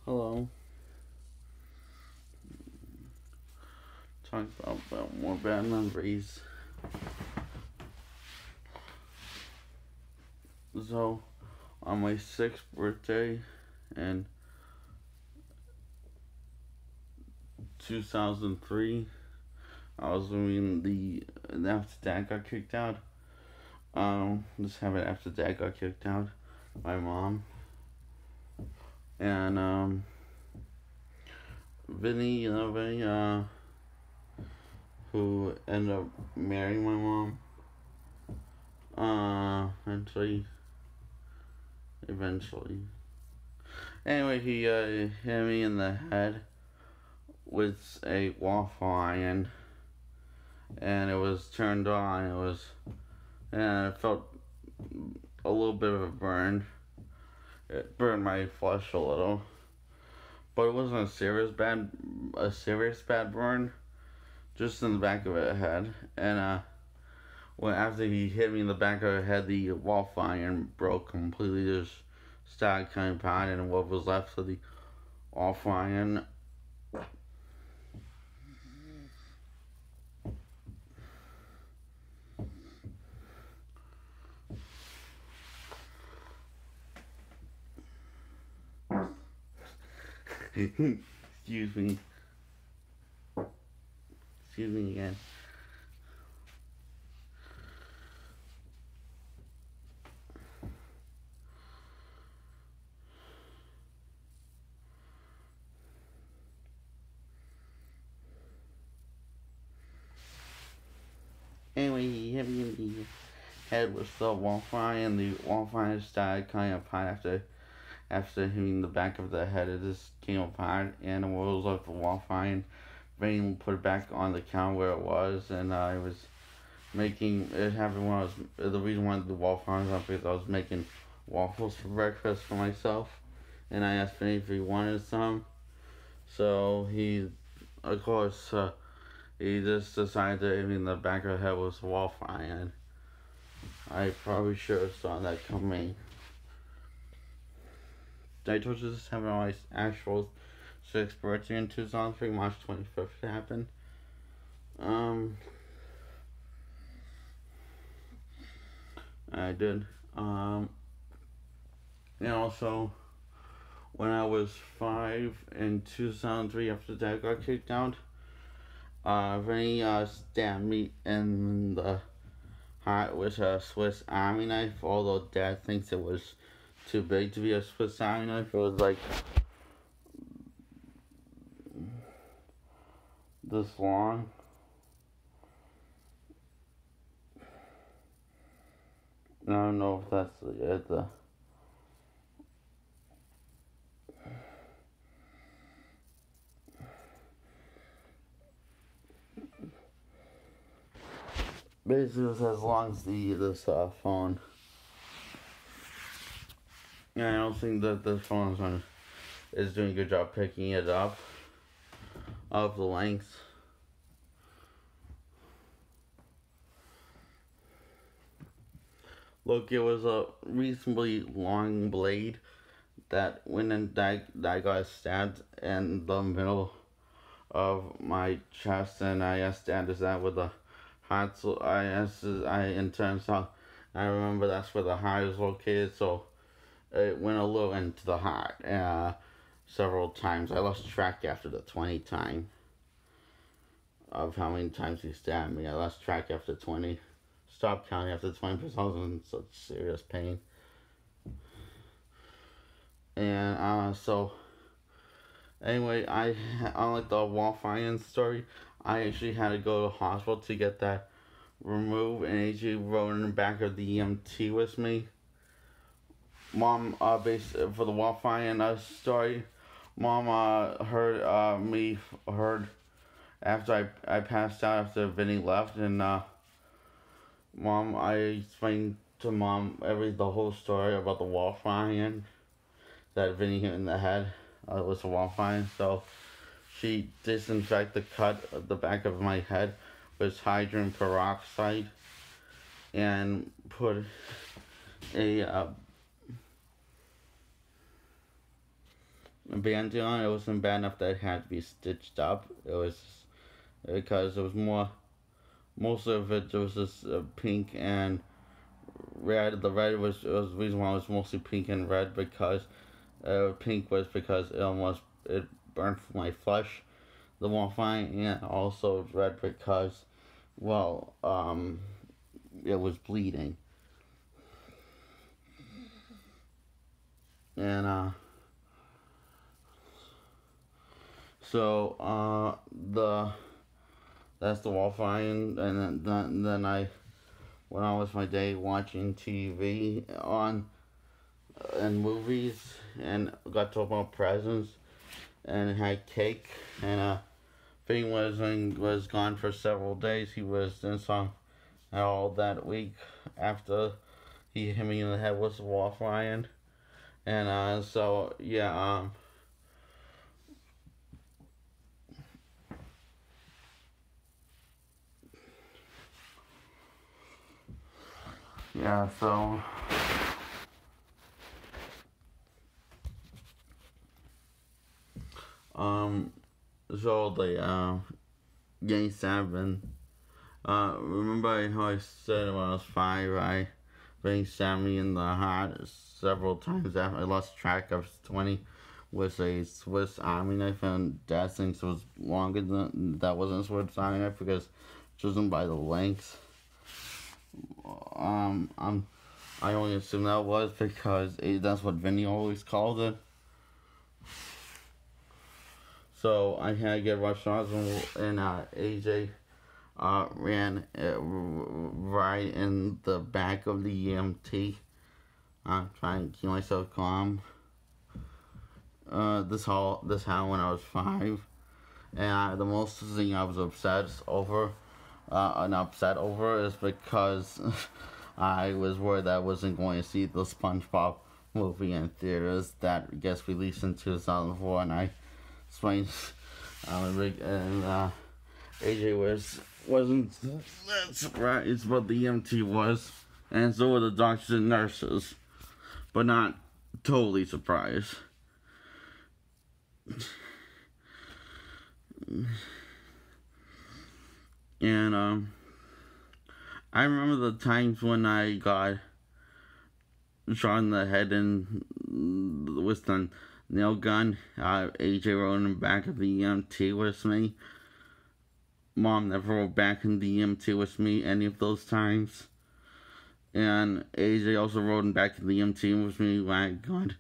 Hello. Talk about more bad memories. So, on my 6th birthday in 2003, I was doing after dad got kicked out. This happened after dad got kicked out. My mom and Vinny, Vinny, who ended up marrying my mom. Eventually. Anyway, he hit me in the head with a waffle iron, and it was turned on. And it felt a little bit of a burn. It burned my flesh a little, but it wasn't a serious bad burn, just in the back of the head. And when after he hit me in the back of the head, the waffle iron broke completely. Just started coming apart, and what was left of the waffle iron excuse me. Excuse me again. Anyway, he hit me in the head with the waffle iron, and the waffle iron started coming apart after hitting the back of the head. It just came apart, and it was like the waffle iron. Rain put it back on the counter where it was, and I was making it happen when I was the reason why the waffle iron was because I was making waffles for breakfast for myself, and I asked Vinny if he wanted some. So he, of course, he just decided to hit me in the back of the head with a waffle iron. I probably should have saw that coming. I told you this happened on my actual 6th birthday in 2003, March 25th it happened. I did. And also, when I was 5 in 2003, after Dad got kicked out, Vinny stabbed me in the heart with a Swiss Army knife, although Dad thinks it was too big to be a Swiss Army knife. It was like this long. I don't know if that's the basically it's as long as this phone. Yeah, I don't think that this phone is doing a good job picking it up of the length. Look, it was a reasonably long blade that went and I got stabbed in the middle of my chest, and I asked Dad, is that where the heart? So I asked, in terms of, I remember that's where the heart is located, so it went a little into the heart several times. I lost track after the 20 time of how many times he stabbed me. I lost track after 20. Stopped counting after 20 because I was in such serious pain. And so anyway, unlike the waffle iron story, I actually had to go to the hospital to get that removed, and AJ rode in the back of the EMT with me. Mom, based for the waffle iron story, Mom heard after I passed out after Vinny left, and Mom, I explained to Mom the whole story about the waffle iron that Vinny hit in the head. It was a waffle iron, so she disinfected the cut at the back of my head with hydrogen peroxide and put bandage on. It wasn't bad enough that it had to be stitched up. It was because it was more. Most of it was just pink and red. The red was the reason why it was mostly pink and red because pink was because it burned my flesh, the morphine, and also red because well it was bleeding. And so the that's the morphine, and then I went on with my day watching TV on and movies, and got to open up presents and had cake. And Finn was gone for several days. He was in some all that week after he hit me in the head with the wall flying. And so yeah, yeah, um so the game 7. Remember how I said when I was 5, I being stabbed me in the heart several times after I lost track of 20 with a Swiss Army knife, and Dad thinks it was longer than that. Wasn't a Swiss Army knife because chosen by the length. I only assume that was because that's what Vinny always called it. So I had to get rushed on, and AJ ran right in the back of the EMT. I'm trying to keep myself calm. This happened when I was 5, and the most thing I was upset over, is because I was worried that I wasn't going to see the SpongeBob movie in theaters that gets released in 2004, and I explained, and AJ wasn't that surprised, but the EMT was, and so were the doctors and nurses, but not totally surprised. And I remember the times when I got shot in the head and with the nail gun. AJ rode in the back of the EMT with me. Mom never rode back in the EMT with me any of those times. And AJ also rode in back in the EMT with me when I got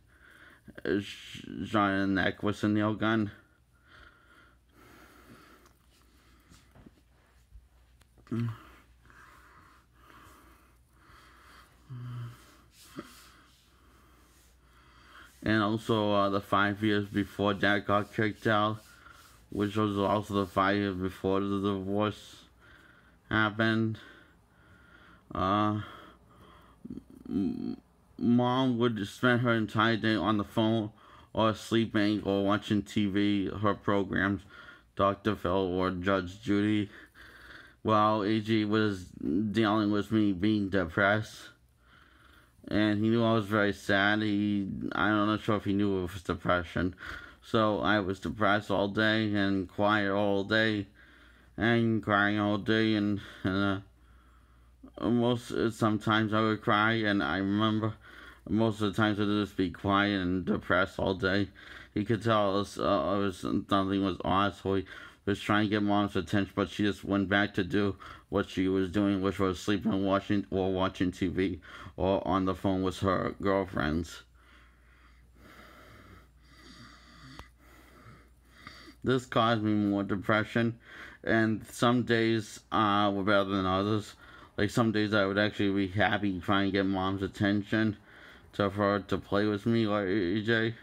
shot in the neck with a nail gun. And also the 5 years before Dad got kicked out, which was also the 5 years before the divorce happened. Mom would spend her entire day on the phone or sleeping or watching TV, her programs, Dr. Phil or Judge Judy, while AJ was dealing with me being depressed. And he knew I was very sad. I'm not sure if he knew it was depression. So I was depressed all day and quiet all day and crying all day, and sometimes I would cry, and I remember most of the times I'd just be quiet and depressed all day. He could tell something was odd, so he was trying to get Mom's attention, but she just went back to do what she was doing, which was sleeping and watching TV or on the phone with her girlfriends. This caused me more depression, and some days were better than others. Like some days I would actually be happy trying to get Mom's attention for her to play with me or AJ,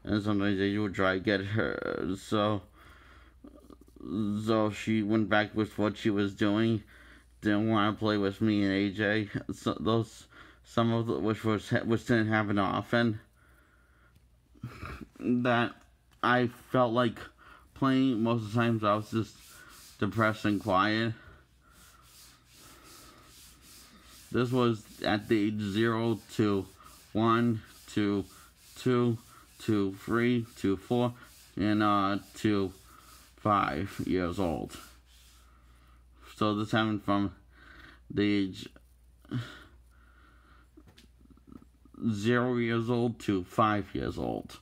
and sometimes AJ would try to get her. So she went back with what she was doing. Didn't want to play with me and AJ. So some of which didn't happen often. That I felt like playing. Most of the times I was just depressed and quiet. This was at the age 0 to 1 to 2 to 3 to 4 and to 5 years old. So this happened from the age 0 years old to 5 years old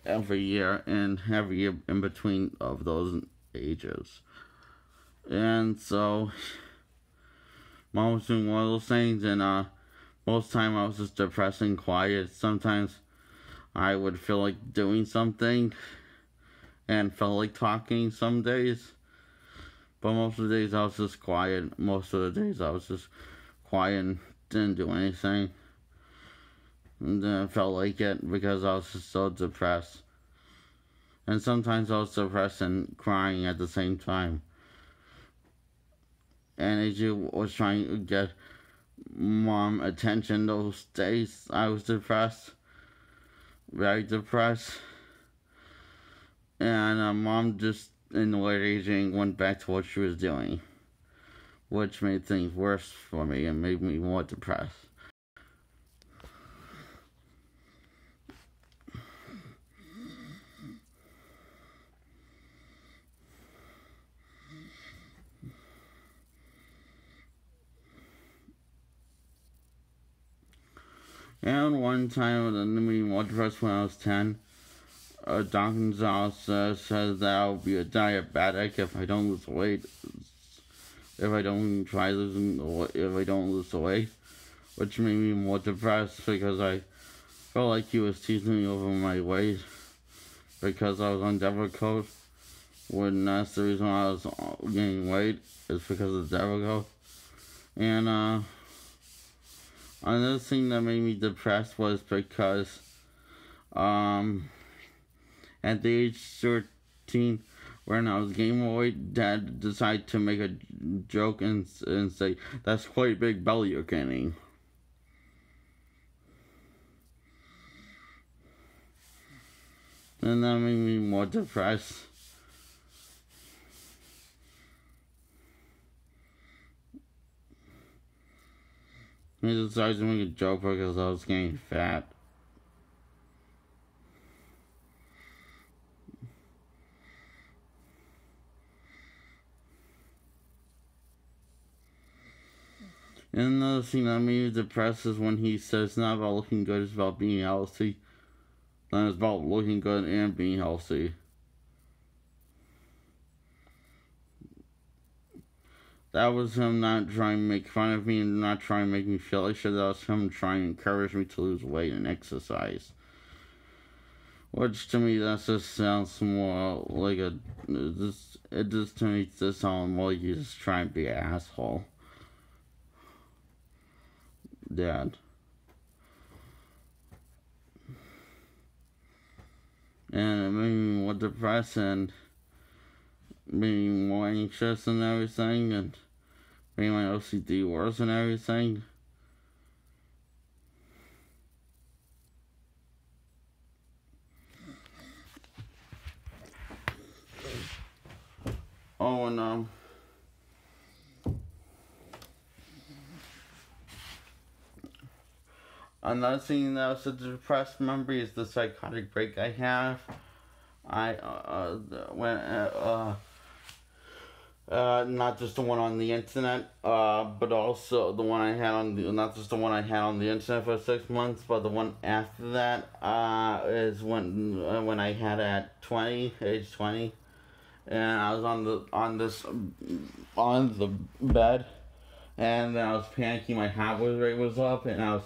every year, and every year in between of those ages. And so Mom was doing one of those things, and most of the time I was just depressed and quiet. Sometimes I would feel like doing something and felt like talking some days, but most of the days I was just quiet. Most of the days I was just quiet and didn't do anything. And then I felt like it because I was just so depressed. And sometimes I was depressed and crying at the same time. And AJ was trying to get Mom attention those days. I was depressed. Very depressed. And Mom just annoyed AJ and went back to what she was doing, which made things worse for me and made me more depressed. And one time, I made me more depressed when I was 10. Dr. also says that I'll be a diabetic if I don't lose weight. If I don't lose the weight, which made me more depressed because I felt like he was teasing me over my weight because I was on Depakote. When that's the reason why I was gaining weight, is because of Depakote. And another thing that made me depressed was because at the age 13, when I was gaining weight, Dad decided to make a joke and say, "That's quite a big belly you're gaining." And that made me more depressed. He decided to make a joke because I was getting fat. And another thing that made me depressed is when he says it's not about looking good, it's about being healthy. Then it's about looking good and being healthy. That was him not trying to make fun of me and not trying to make me feel like shit. That was him trying to encourage me to lose weight and exercise. Which to me, that just sounds more like it just to me just sounds more like he's just trying to be an asshole. Dad. And it made me more depressed and made me more anxious and everything, and made my OCD worse and everything. Oh, and another thing that was a depressed memory is the psychotic break I have. Not just the one on the internet, but also the one I had not just the one I had on the internet for 6 months, but the one after that, is when I had at age 20, and I was on the bed, and then I was panicking, my heart rate was up, and I was,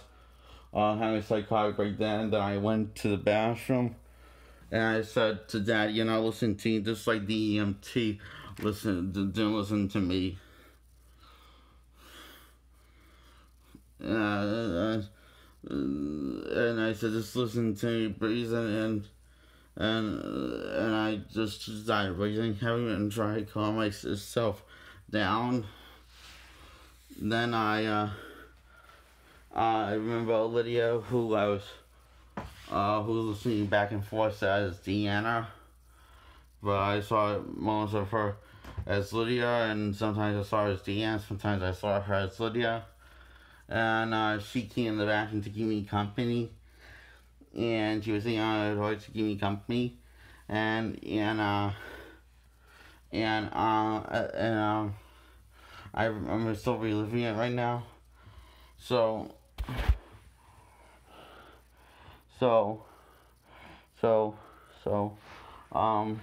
having a psychotic breakdown, and then I went to the bathroom, and I said to Dad, listen to you, just like the EMT, didn't listen to me. And I said, just listen to me, breathing, and I just started breathing heavy and trying to calm myself down. Then I remember Lydia, who was listening back and forth as Deanna, but I saw moments of her as Lydia, and sometimes I saw her as Deanna, sometimes I saw her as Lydia, and she came in the bathroom to keep me company, and she was sitting on the toilet to keep me company, and and uh and and I'm still reliving it right now. So so so so um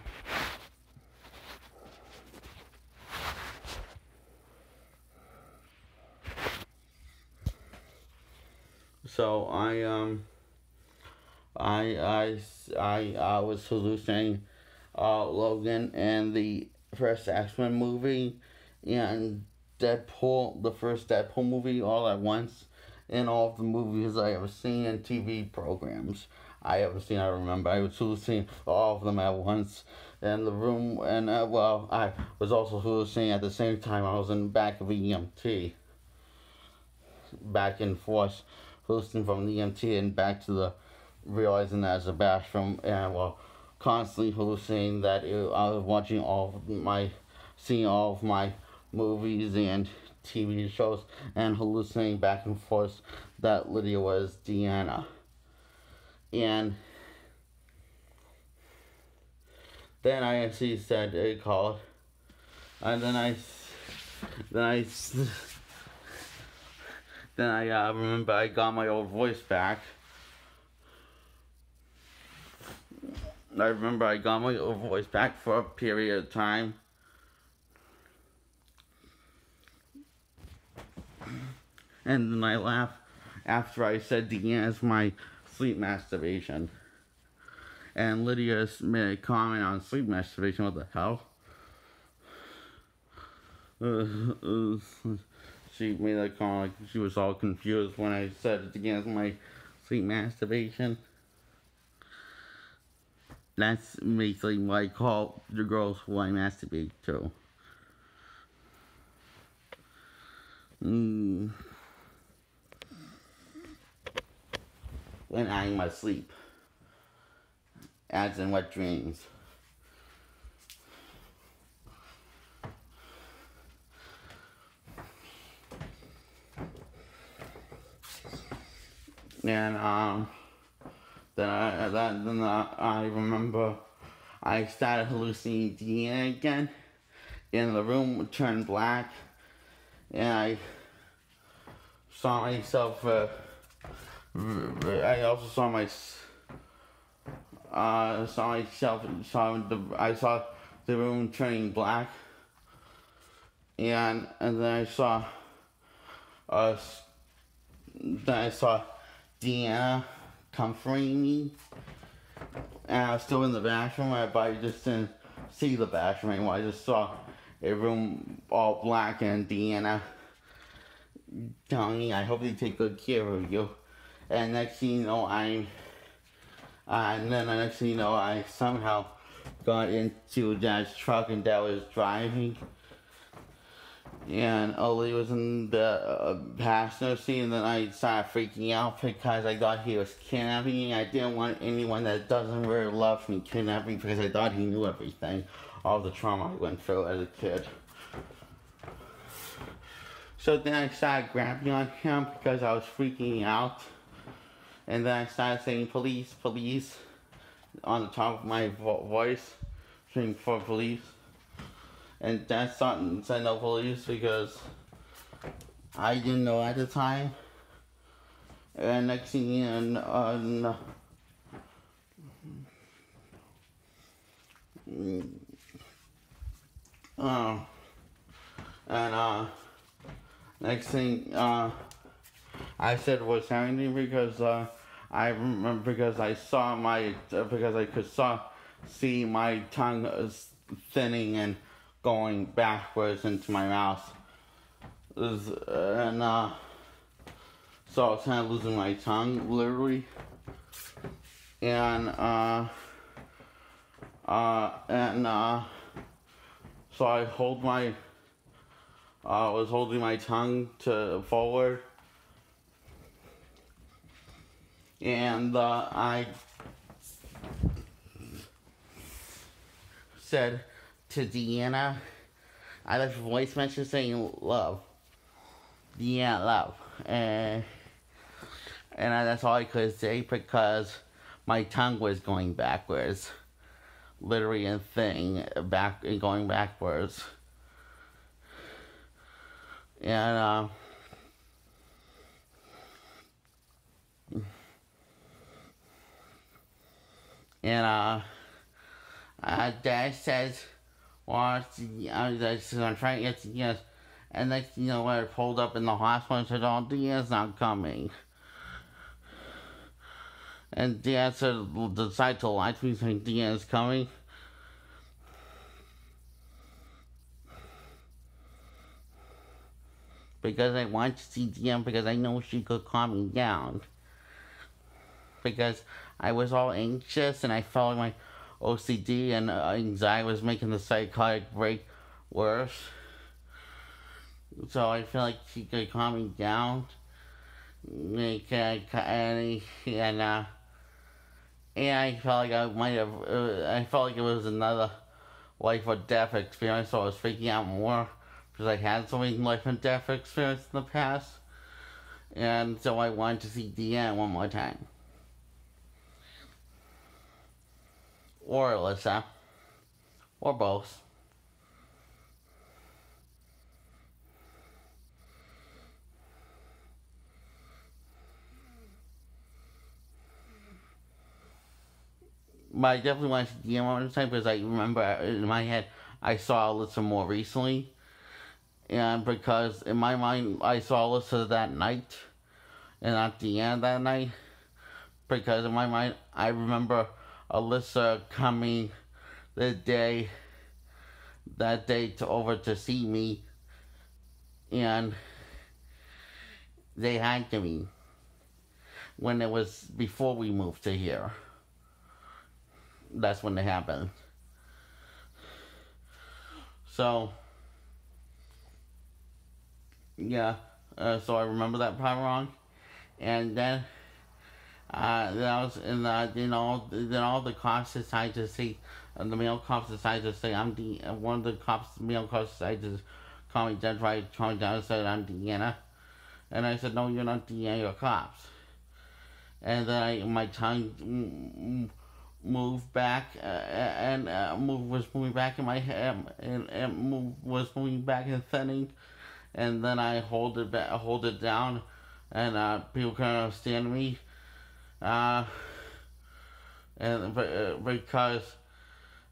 so I was hallucinating Logan and the first X-Men movie and Deadpool, the first Deadpool movie, all at once, and all of the movies I ever seen and TV programs I ever seen. I remember I was hallucinating all of them at once. And the room, and well, I was also hallucinating at the same time. I was in the back of EMT, back and forth, hallucinating from the EMT and back to the realizing that it's a bathroom, and well, constantly hallucinating that I was watching seeing all of my movies and TV shows, and hallucinating back and forth that Lydia was Deanna. And then I actually said it called, and then I, then I remember I got my old voice back. I remember I got my old voice back for a period of time. And then I laughed after I said Deanna's my sleep masturbation. And Lydia made a comment on sleep masturbation. What the hell? She made a comment like she was all confused when I said Deanna's my sleep masturbation. That's basically what I call the girls who I masturbate to. When I'm asleep. As in wet dreams. And then I remember I started hallucinating Deanna again, and the room turned black, and I saw myself. I also saw I saw the room turning black, and then I saw us. Then I saw Deanna comforting me, and I was still in the bathroom, but I just didn't see the bathroom anymore. I just saw a room all black and Deanna telling me, "I hope they take good care of you." And next thing you know, and then the next thing you know, I somehow got into Dad's truck and Dad was driving. And Oli was in the passenger seat, and then I started freaking out because I thought he was kidnapping me. I didn't want anyone that doesn't really love me kidnap me because I thought he knew everything, all the trauma I went through as a kid. So then I started grabbing on him because I was freaking out. And then I started saying, "Police, police," on the top of my voice, saying for police. And Dad started saying no police because I didn't know at the time. And next thing you know, next thing I said what's happening because I remember because I saw because I could see my tongue thinning and going backwards into my mouth. And so I was kind of losing my tongue, literally. And so I was holding my tongue to forward. And I said to Deanna, I left a voice message saying love. Deanna, love. And that's all I could say because my tongue was going backwards, literally a thing, going backwards, and and Dad says, well, I'm trying to get to Diaz. And next thing you know, I pulled up in the hospital and said, oh, Diaz not coming. And Diaz said, decided to lie to me saying Diaz is coming. Because I want to see Diaz because I know she could calm me down. Because I was all anxious and I felt like my OCD and anxiety was making the psychotic break worse. So I feel like she could calm me down. And I felt like I might have, I felt like it was another life or death experience, so I was freaking out more because I had so many life and death experiences in the past. And so I wanted to see Deanna one more time. Or Alyssa. Or both. But I definitely want to see Deanna one more time because I remember in my head I saw Alyssa more recently. And because in my mind I saw Alyssa that night and not Deanna that night. Because in my mind I remember Alyssa coming that day over to see me, and they had to me when it was before we moved to here. That's when it happened. So yeah, so I remember that part wrong, and then I was in then all the cops decided to say, the male cops decided to say one of the male cops decided to call me Jen, try to calm me down and said I'm Deanna, and I said no, you're not Deanna, you're cops, and then my tongue moved back was moving back in my head was moving back and thinning, and then I hold it down, and people couldn't understand me. And because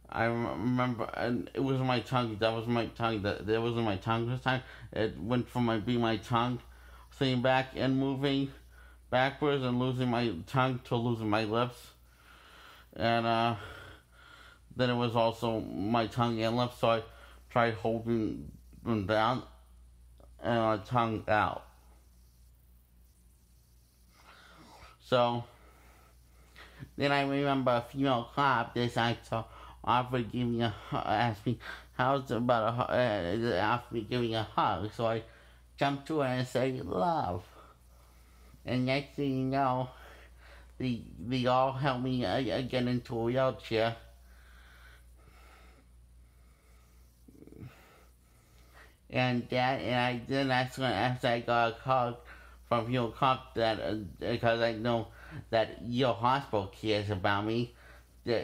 I remember, and it was my tongue. That was my tongue. That wasn't my tongue this time. It went from being my tongue, sitting back and moving backwards, and losing my tongue to losing my lips, and then it was also my tongue and lips. So I tried holding them down and my tongue out. So then I remember a female cop decided to offer to give me ask me how's about offer me giving a hug. So I jumped to her and said love. And next thing you know, they all helped me get into a wheelchair. And that's when after I got a call from your cop that because I know that your hospital cares about me, your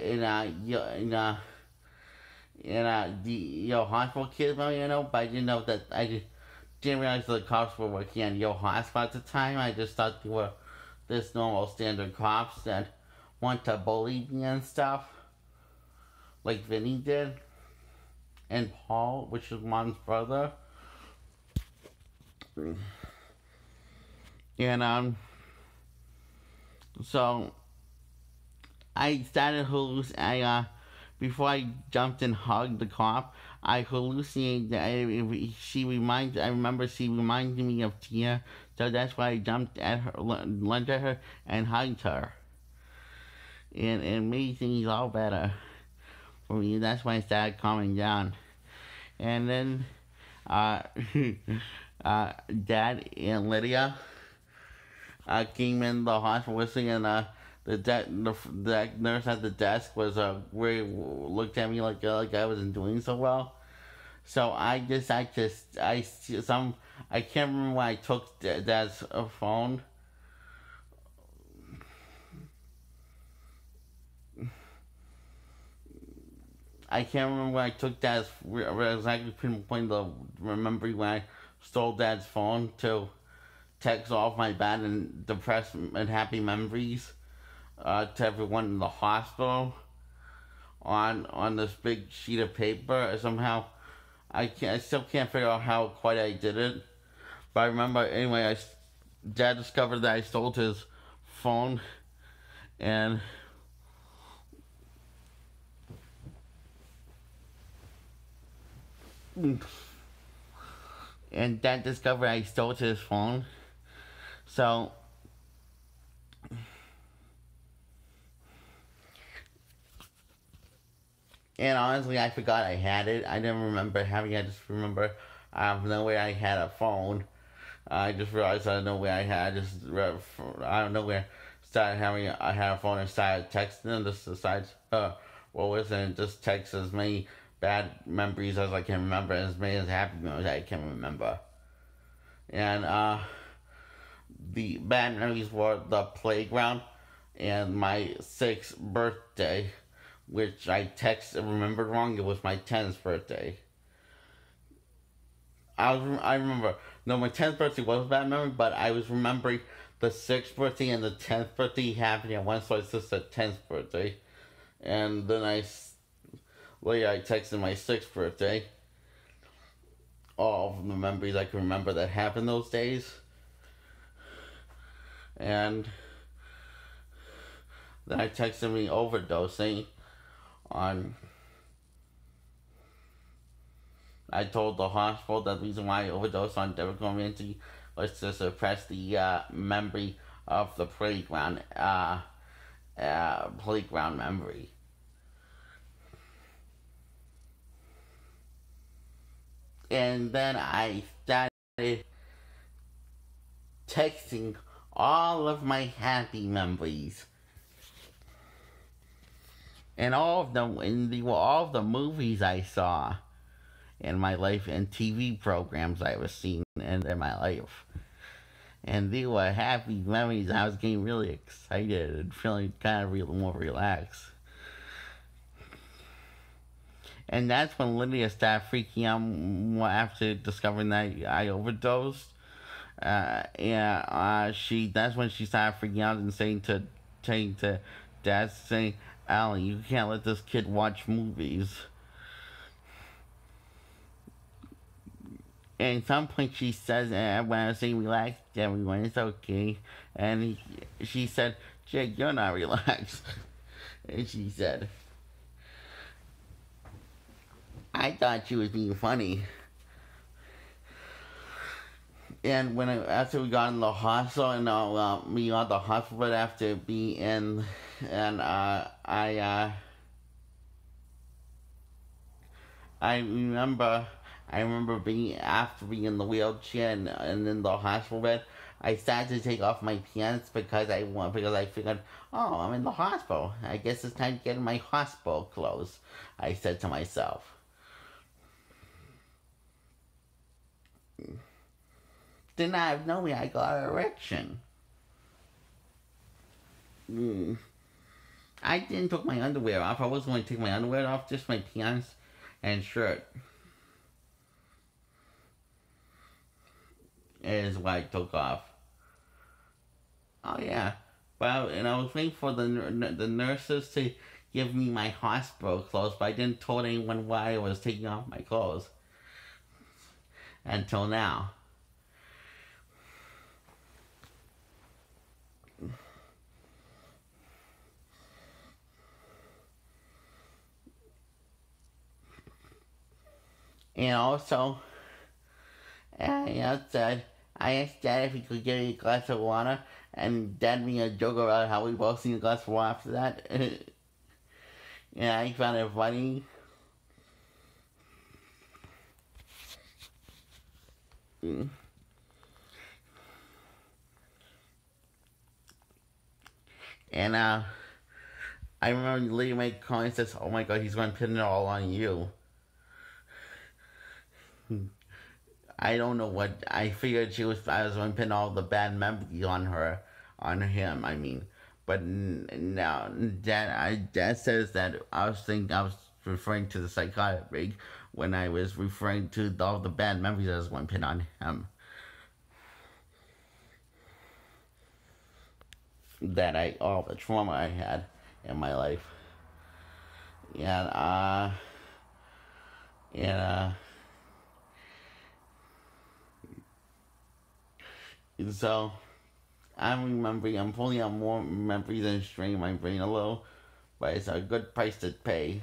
hospital cares about me, but I didn't know that didn't realize the cops were working at your hospital at the time. I just thought they were this normal standard cops that want to bully me and stuff, like Vinny did, and Paul, which is Mom's brother. And so I started hallucinating. Before I jumped and hugged the cop, I hallucinated. I remember she reminded me of Tia, so that's why I jumped at her, lunged at her, and hugged her. And it made things all better for me. That's why I started calming down. And then, Dad and Lydia came in the hospital whistling, and the nurse at the desk was looked at me like I wasn't doing so well. So I can't remember when I took Dad's phone. I can't remember when I took Dad's, exactly pinpoint the remembering when I stole Dad's phone to text all of my bad and depressed and happy memories to everyone in the hospital on this big sheet of paper. Somehow, I still can't figure out how quite I did it. But I remember anyway. Dad discovered that I stole his phone, and Dad discovered I stole his phone. So and honestly, I forgot I had it. I didn't remember having it. I just remember out of nowhere I had a phone. I just realized out of nowhere I don't know where started having I had a phone and started texting and just decided what was it and just text as many bad memories as I can remember, as many as happy memories I can remember. And the bad memories were the playground and my 6th birthday, which I texted remembered wrong. It was my 10th birthday. I remember. No, my 10th birthday was a bad memory, but I was remembering the 6th birthday and the 10th birthday happening at once, so it's just the 10th birthday. And then later I texted my 6th birthday. All of the memories I can remember that happened those days. And then I texted me overdosing on. I told the hospital that the reason why I overdosed on Devicominti was to suppress the memory of the playground memory. And then I started texting all of my happy memories. And all of the movies I saw in my life and TV programs I was seeing in my life. And they were happy memories. I was getting really excited and feeling kind of more relaxed. And that's when Lydia started freaking out after discovering that I overdosed. That's when she started freaking out and saying to Dad, saying, "Alan, you can't let this kid watch movies." And at some point she says, when I was saying relax, everyone, it's okay. And she said, "Jake, you're not relaxed." And she said, "I thought she was being funny." And after we got in the hospital, and we got the hospital bed after being in, and I remember after being in the wheelchair and in the hospital bed, I started to take off my pants because I figured, oh, I'm in the hospital. I guess it's time to get in my hospital clothes. I said to myself. Then out of nowhere, I got an erection. I didn't take my underwear off. I was going to take my underwear off, just my pants and shirt. Is what I took off. Oh yeah, well, and I was waiting for the nurses to give me my hospital clothes, but I didn't tell anyone why I was taking off my clothes until now. And also, I asked Dad if he could get me a glass of water, and Dad made a joke about how we both need a glass of water after that. And I found it funny. And I remember Lydia made comments that says, "Oh my God, he's going to pin it all on you." I don't know what I figured I was going to pin all the bad memories on him. I mean, but now Dad says that I was referring to the psychotic break when I was referring to all the bad memories I was going to pin on him. All the trauma I had in my life. And, and, so, I'm pulling out more memories and straining my brain a little, but it's a good price to pay.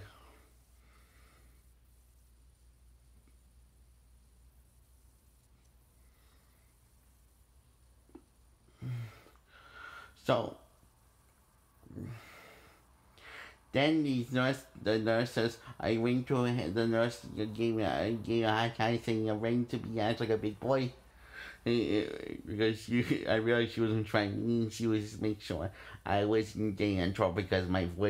So, then the nurse says, I ring to the nurse gave me a hard time saying a ring to be act like a big boy. Because I realized she wasn't trying, she was just making sure I wasn't getting in trouble because my voice